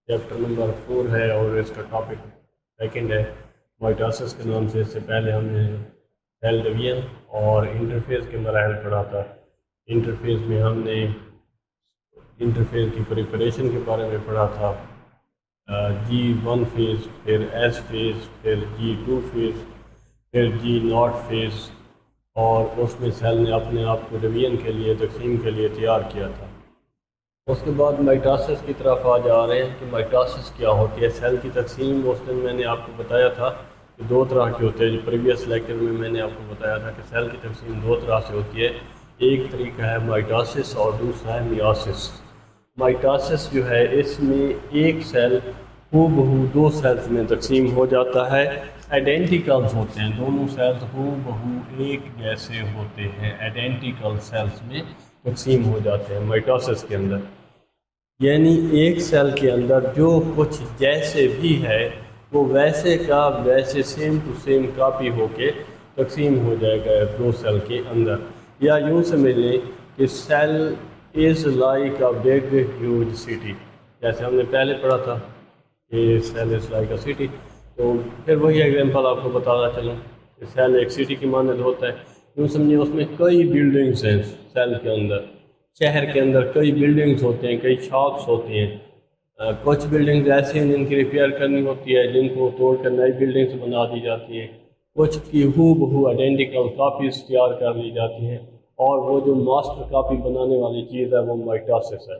Chapter number 4 ہے اور اس کا ٹاپک سیکنڈ ہے مائٹاسس کے نام سے۔ اس سے پہلے ہم نے سیل ڈویژن اور انٹرفیس کے مراحل پڑھا تھا۔ انٹرفیس میں ہم نے انٹرفیس کی پریپریشن کے بارے میں پڑھا تھا، G1 فیز، پھر S فیز، پھر G2 فیز، پھر G0 فیز، اور اس میں سیل نے اپنے آپ کو ڈویژن کے لیے، تقسیم کے لیے تیار کیا تھا۔ اس کے بعد مائٹاسس کی طرف آ جا رہے ہیں کہ مائٹاسس کیا ہوتی ہے۔ سیل کی تقسیم اس دن میں نے آپ کو بتایا تھا کہ دو طرح کی ہوتی ہے۔ جو پریویس لیکچر میں نے آپ کو بتایا تھا کہ سیل کی تقسیم دو طرح سے ہوتی ہے۔ ایک طریقہ ہے مائٹاسس اور دوسرا ہے میاسس۔ مائٹاسس جو ہے اس میں ایک سیل ہو بہو دو سیلز میں تقسیم ہو جاتا ہے، آئیڈینٹیکلز ہوتے ہیں، دونوں سیلز ہو بہو ایک جیسے ہوتے ہیں، آئیڈینٹیکل سیلز میں تقسیم ہو جاتے ہیں مائٹاسس کے اندر۔ یعنی ایک سیل کے اندر جو کچھ جیسے بھی ہے وہ ویسے کا ویسے سیم ٹو سیم کاپی ہو کے تقسیم ہو جائے گا دو سیل کے اندر۔ یا یوں سمجھ لیں کہ cell is like a big huge city, جیسے ہم نے پہلے پڑھا تھا کہ cell is like a city, تو پھر وہی ایگزامپل آپ کو بتانا چلوں کہ سیل ایک سٹی کی مانند ہوتا ہے۔ یوں سمجھیں اس میں کئی بلڈنگس ہیں سیل کے اندر، شہر کے اندر کئی بلڈنگز ہوتے ہیں، کئی شاپس ہوتی ہیں، کچھ بلڈنگز ایسی ہیں جن کی ریپیئر کرنی ہوتی ہے، جن کو توڑ کر نئی بلڈنگز بنا دی جاتی ہیں، کچھ کی ہو بہو آئیڈینٹیکل کاپیز تیار کر لی جاتی ہیں، اور وہ جو ماسٹر کاپی بنانے والی چیز ہے وہ مائٹاسس ہے۔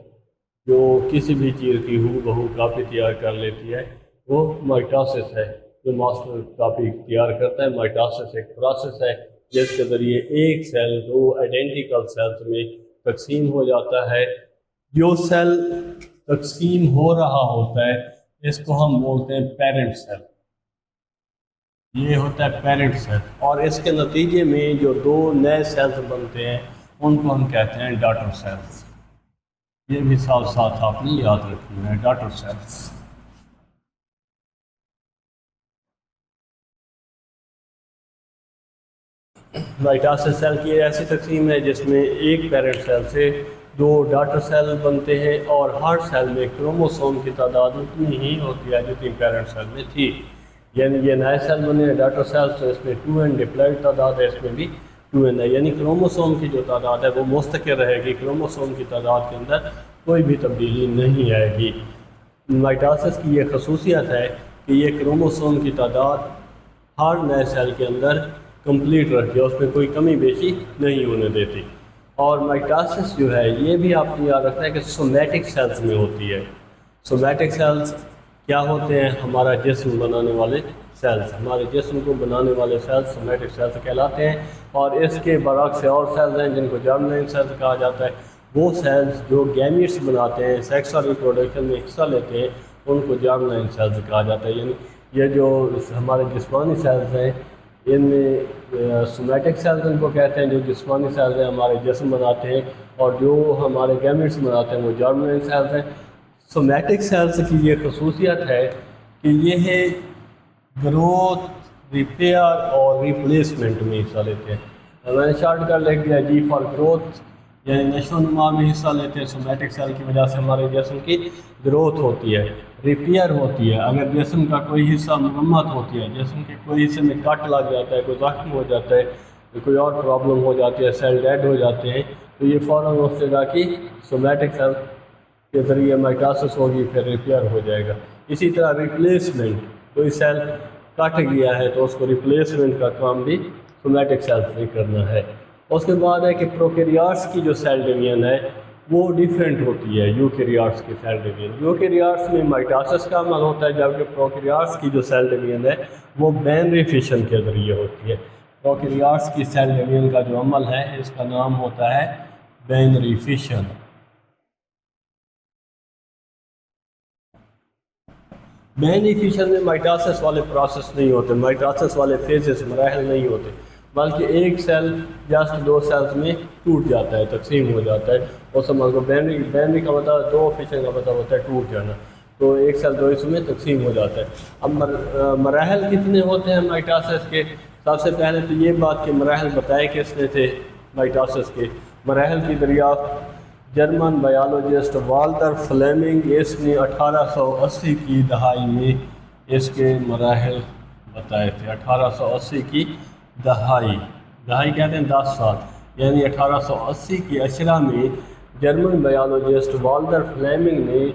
جو کسی بھی چیز کی ہو بہو کاپی تیار کر لیتی ہے وہ مائٹاسس ہے، جو ماسٹر کاپی تیار کرتا ہے۔ مائٹاسس ایک پروسیس ہے جس کے ذریعے ایک سیل دو آئیڈینٹیکل سیلز میں تقسیم ہو جاتا ہے۔ جو سیل تقسیم ہو رہا ہوتا ہے اس کو ہم بولتے ہیں پیرنٹ سیل، یہ ہوتا ہے پیرنٹ سیل، اور اس کے نتیجے میں جو دو نئے سیلز بنتے ہیں ان کو ہم کہتے ہیں ڈاٹر سیلز۔ یہ بھی ساتھ ساتھ آپ نے یاد رکھنا ہے، ڈاٹر سیلز۔ مائٹاسس سیل کی ایسی تقسیم ہے جس میں ایک پیرنٹ سیل سے دو ڈاٹر سیل بنتے ہیں، اور ہر سیل میں کروموسوم کی تعداد اتنی ہی ہوتی ہے جتنی پیرنٹ سیل میں تھی۔ یعنی یہ نئے سیل بنے ہیں ڈاٹر سیل، تو اس میں 2n ڈپلائڈ تعداد ہے، اس میں بھی 2n ہے، یعنی کروموسوم کی جو تعداد ہے وہ مستقر رہے گی، کروموسوم کی تعداد کے اندر کوئی بھی تبدیلی نہیں آئے گی۔ مائٹاسس کی یہ خصوصیت ہے کہ یہ کروموسوم کی تعداد ہر نئے سیل کے اندر کمپلیٹ رکھتی ہے، اس میں کوئی کمی بیشی نہیں ہونے دیتی۔ اور مائٹاسس جو ہے یہ بھی آپ کو یاد رکھنا ہے کہ سومیٹک سیلز میں ہوتی ہے۔ سومیٹک سیلز کیا ہوتے ہیں؟ ہمارا جسم بنانے والے سیلز، ہمارے جسم کو بنانے والے سیلز سومیٹک سیلز کہلاتے ہیں۔ اور اس کے برعکس اور سیلز ہیں جن کو جرمنائن سیلز کہا جاتا ہے۔ وہ سیلز جو گیمیٹس بناتے ہیں، سیکس اور ریپروڈکشن میں حصہ لیتے ہیں، ان کو جرمنائن سیلز کہا جاتا ہے۔ یعنی یہ جو ہمارے جسمانی سیلز ہیں ان میں سومیٹک سیلز ان کو کہتے ہیں، جو جسمانی سیلز ہیں ہمارے جسم بناتے ہیں، اور جو ہمارے گیمیٹس بناتے ہیں وہ جرمنائن سیلز ہیں۔ سومیٹک سیلز کی یہ خصوصیت ہے کہ یہ گروتھ، ریپیئر اور ریپلیسمنٹ میں حصہ لیتے ہیں۔ میں نے شارٹ کر لکھ دیا جی فار گروتھ، یعنی نشو و نما میں حصہ لیتے ہیں۔ سومیٹک سیل کی وجہ سے ہمارے جسم کی گروتھ ہوتی ہے، ریپیئر ہوتی ہے، اگر جسم کا کوئی حصہ مرمت ہوتی ہے، جسم کے کوئی حصے میں کٹ لگ جاتا ہے، کوئی زخم ہو جاتا ہے، کوئی اور پرابلم ہو جاتی ہے، سیل ڈیڈ ہو جاتے ہیں، تو یہ فوراً اس جگہ کی سومیٹک سیل کے ذریعے مائٹاسس ہوگی، پھر ریپیئر ہو جائے گا۔ اسی طرح ریپلیسمنٹ، کوئی سیل کٹ گیا ہے تو اس کو ریپلیسمنٹ کا کام بھی سومیٹک سیلز نے کرنا ہے۔ اس کے بعد ہے کہ پروکیریاٹس کی جو سیل ڈویژن ہے وہ ڈیفرنٹ ہوتی ہے یوکیریاٹس کی سیل ڈویژن۔ یوکیریاٹس میں مائٹاسس کا عمل ہوتا ہے، جبکہ پروکیریاٹس کی جو سیل ڈویژن ہے وہ بائنری فشن کے ذریعے ہوتی ہے۔ پروکیریاٹس کی سیل ڈویژن کا جو عمل ہے اس کا نام ہوتا ہے بائنری فشن۔ بائنری فشن میں مائٹاسس والے پروسیس نہیں ہوتے، مائٹاسس والے فیزز مراحل نہیں ہوتے، بلکہ ایک سیل جسٹ دو سیلز میں ٹوٹ جاتا ہے، تقسیم ہو جاتا ہے۔ اور سمجھ لو بائنری کا مطلب دو، فشن کا مطلب ہوتا ہے ٹوٹ جانا، تو ایک سیل دو حصوں میں تقسیم ہو جاتا ہے۔ اب مراحل کتنے ہوتے ہیں مائٹاسس کے؟ سب سے پہلے تو یہ بات کہ مراحل بتائے کس نے تھے مائٹاسس کے؟ مراحل کی دریافت جرمن بایولوجسٹ والٹر فلیمنگ اس نے 1880 کی دہائی میں اس کے مراحل بتائے تھے۔ 1880 کی دہائی کہتے ہیں 10 سال، یعنی 1880 کی اشرہ میں جرمن بایولوجسٹ والٹر فلیمنگ نے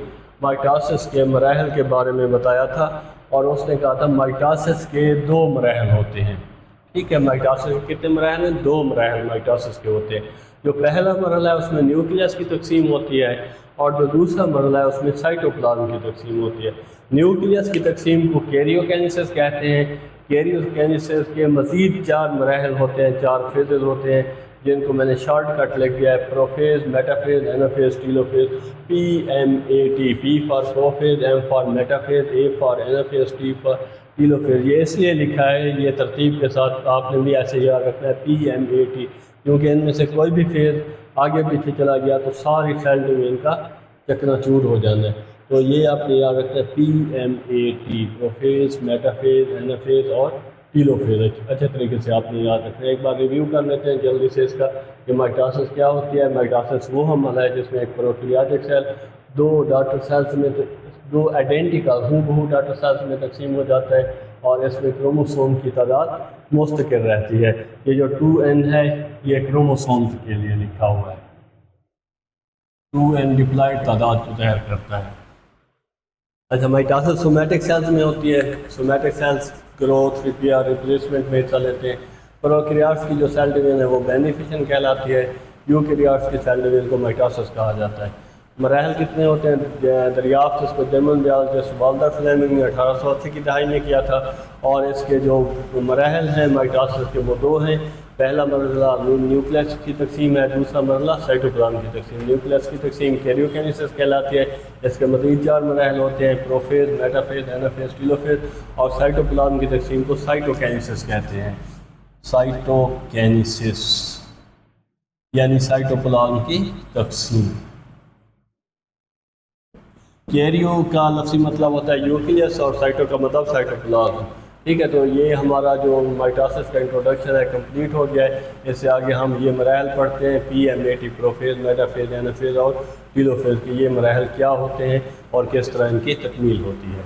مائٹاسس کے مراحل کے بارے میں بتایا تھا، اور اس نے کہا تھا مائٹاسس کے 2 مراحل ہوتے ہیں۔ ٹھیک ہے، مائٹاسس کے کتنے مراحل ہیں؟ 2 مراحل مائٹاسس کے ہوتے ہیں۔ جو پہلا مرحلہ ہے اس میں نیوکلیس کی تقسیم ہوتی ہے، اور جو دوسرا مرحلہ ہے اس میں سائٹوپلازم کی تقسیم ہوتی ہے۔ نیوکلیس کی تقسیم کو کیریوکینیسس کہتے ہیں۔ کیریوکینیسس کے مزید 4 مراحل ہوتے ہیں، 4 فیزز ہوتے ہیں، جن کو میں نے شارٹ کٹ لکھ دیا ہے: prophase, metaphase, anaphase, telophase. PMAT، P for prophase, M for metaphase, A for anaphase, T for telophase. یہ اس لیے لکھا ہے یہ ترتیب کے ساتھ، آپ نے بھی ایسے یاد رکھنا ہے PMAT، کیونکہ ان میں سے کوئی بھی فیز آگے پیچھے چلا گیا تو ساری سیل ڈومین کا چکنا چور ہو جانا ہے۔ تو یہ آپ نے یاد رکھنا ہے PMAT، پروفیز، میٹافیز، اینافیز اور ٹیلوفیز۔ اچھے طریقے سے آپ نے یاد رکھنا ہے۔ ایک بار ریویو کر لیتے ہیں جلدی سے اس کا کہ مائٹاسس کیا ہوتی ہے۔ مائٹاسس وہ عمل ہے جس میں ایک پروکریاٹک سیل 2 ڈاٹر سیلز میں 2 آئیڈینٹیکل ہو ڈاٹر سیلز میں تقسیم ہو جاتا ہے، اور اس میں کروموسوم کی تعداد مستقر رہتی ہے۔ یہ جو 2n ہے یہ کروموسومز کے لیے لکھا ہوا ہے۔ 2n ڈپلائڈ تعداد کو ظاہر کرتا ہے۔ اچھا، مائٹاسس سومیٹک سیلز میں ہوتی ہے۔ Somatic cells growth, repair, replacement میں حصہ لیتے ہیں۔ پروکیریاٹس کی جو سیل ڈویژن ہے وہ بینیفیشن کہلاتی ہے۔ یوکیریاٹس کی سیل ڈویژن کو مائٹاسس کہا جاتا ہے۔ مراحل کتنے ہوتے ہیں؟ دریافت اس کو جرمن بایولوجسٹ والٹر فلیمنگ نے 1880 کی دہائی میں کیا تھا، اور اس کے جو مراحل ہیں مائٹاسس کے وہ 2 ہیں۔ پہلا مرحلہ نیوکلیس کی تقسیم ہے، دوسرا مرحلہ سائٹوپلازم کی تقسیم۔ نیوکلیس کی تقسیم کیریوکینیسس کہلاتی ہے، اس کے مزید 4 مراحل ہوتے ہیں: پروفیز، میٹافیز، اینافیز، ٹیلوفیز، اور سائٹوپلازم کی تقسیم کو سائٹوکینیسس کہتے ہیں۔ سائٹوکینیسس یعنی سائٹوپلازم کی تقسیم۔ کیریو کا لفظی مطلب ہوتا ہے نیوکلیس، اور سائٹو کا مطلب سائٹوپلازم۔ ٹھیک ہے، تو یہ ہمارا جو مائٹاسس کا انٹروڈکشن ہے کمپلیٹ ہو گیا ہے۔ اس سے آگے ہم یہ مراحل پڑھتے ہیں: PMAT، پروفیز، میٹافیز، اینافیز اور ٹیلوفیز کے یہ مراحل کیا ہوتے ہیں اور کس طرح ان کی تکمیل ہوتی ہے۔